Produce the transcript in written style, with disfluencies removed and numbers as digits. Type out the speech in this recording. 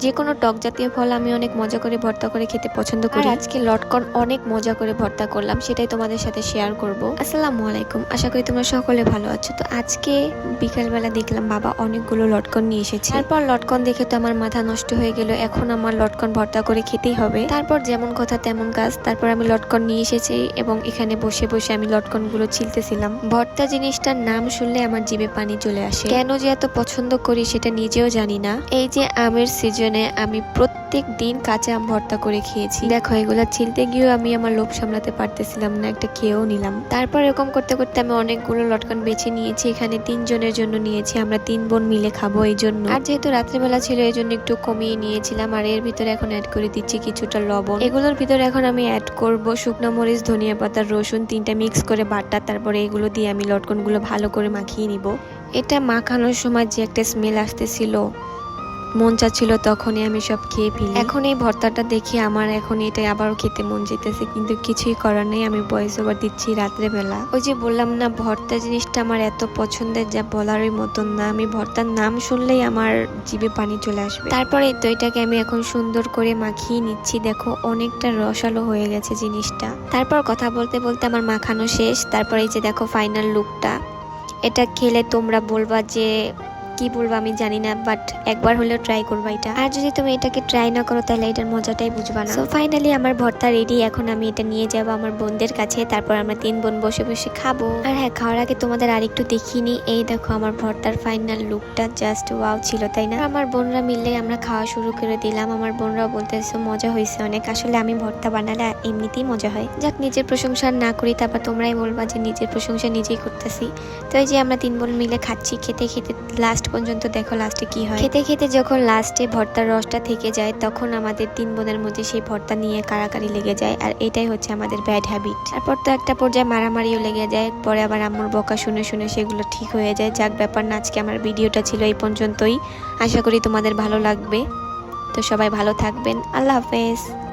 যে কোনো টক জাতীয় ফল আমি অনেক মজা করে ভর্তা করে খেতে পছন্দ করি। আজকে লটকন অনেক মজা করে ভর্তা করলাম, সেটাই তোমাদের সাথে শেয়ার করব। আসসালামু আলাইকুম, আশা করি তোমরা সকলে ভালো আছো। তো আজকে বিকালবেলা দেখলাম বাবা অনেকগুলো লটকন নিয়ে এসেছে। তারপর লটকন দেখে তো আমার মাথা নষ্ট হয়ে গেল, এখন আমার লটকন ভর্তা করে খেতেই হবে। তারপর যেমন কথা তেমন কাজ, তারপর আমি লটকন নিয়ে এসেছি এবং এখানে বসে বসে আমি লটকন গুলো ছিলতেছিলাম। ভর্তা জিনিসটার নাম শুনলে আমার জিভে পানি চলে আসে, কেন যে এত পছন্দ করি সেটা নিজেও জানি না। এই যে আমের সিজনে আমি প্রত্যেক দিন কাঁচা আম ভর্তা করে খেয়েছি। দেখো এগুলা ছিলতে গিয়েও আমি আমার লোভ সামলাতে পারতেছিলাম না, একটা খেয়েও নিলাম। তারপর এরকম করতে করতে আমি অনেকগুলো লটকন বেছে নিয়েছি। এখানে 3 জনের জন্য নিয়েছি, আমরা 3 বোন মিলে খাবো এই জন্য। আর যেহেতু রাত্রিবেলা ছিল এই জন্য একটু কমিয়ে নিয়েছিলাম। আর এর ভিতরে এখন অ্যাড করে দিচ্ছি কিছুটা লবণ। এগুলোর ভিতরে এখন আমি অ্যাড করব শুকনো মরিচ, ধনিয়া পাতা, রসুন 3টা মিক্স করে বাটা। তারপরে এগুলো দিয়ে আমি লটকন গুলো ভালো করে মাখিয়ে নিব। এটা মাখানোর সময় যে একটা স্মেল আসতেছিল, মন চাচ্ছিল তখনই আমি সব খেয়ে ফেলি। এখন এই ভর্তাটা দেখে আমার এখন এটা আবারও খেতে মন যেতেছে, কিন্তু কিছুই করার নেই। আমি ভয়েস ওভার দিচ্ছি রাত্রেবেলা। ওই যে বললাম না, ভর্তা জিনিসটা আমার এত পছন্দের যা বলারই মতন না। আমি ভর্তার নাম শুনলেই আমার জিভে পানি চলে আসবে। তারপরে তো এটাকে আমি এখন সুন্দর করে মাখিয়ে নিচ্ছি। দেখো অনেকটা রসালো হয়ে গেছে জিনিসটা। তারপর কথা বলতে বলতে আমার মাখানো শেষ। তারপর এই যে দেখো ফাইনাল লুকটা। এটা খেলে তোমরা বলবা যে কি বলবো আমি জানি না, বাট একবার হলেও ট্রাই করবা এটা। আর যদি তুমি এটাকে ট্রাই না করো তাহলে এটার মজাটাই বুঝবা না। সো ফাইনালি আমার ভর্তা রেডি। এখন আমি এটা নিয়ে যাবো আমার বোনদের কাছে, তারপর আমরা 3 বোন বসে বসে খাবো। আর হ্যাঁ, খাওয়ার আগে তোমাদের আরেকটু দেখিয়ে নি। এই দেখো আমার ভর্তার ফাইনাল লুকটা, জাস্ট ওয়াও ছিল, তাই না? আমার বোনরা মিলে আমরা খাওয়া শুরু করে দিলাম। আমার বোনরাও বলতেছে মজা হয়েছে অনেক। আসলে আমি ভর্তা বানালে এমনিতেই মজা হয়। যাক, নিজের প্রশংসা না করি, তারপর তোমরাই বলবা যে নিজের প্রশংসা নিজেই করতেছি। তো এই যে আমরা 3 বোন মিলে খাচ্ছি। খেতে খেতে লাস্ট পর্যন্ত দেখো লাস্টে কি হয়। খেতে খেতে যখন লাস্টে ভর্তার রসটা থেকে যায়, তখন আমাদের 3 বোনের মধ্যে সেই ভর্তা নিয়ে কারাকারি লেগে যায়। আর এটাই হচ্ছে আমাদের ব্যাড হ্যাবিট। তারপর তো একটা পর্যায়ে মারামারিও লেগে যায়, পরে আবার আম্মুর বকা শুনে শুনে সেগুলো ঠিক হয়ে যায়। যাক, ব্যাপার না। আজকে আমার ভিডিওটা ছিল এই পর্যন্তই। আশা করি তোমাদের ভালো লাগবে। তো সবাই ভালো থাকবেন। আল্লাহ হাফেজ।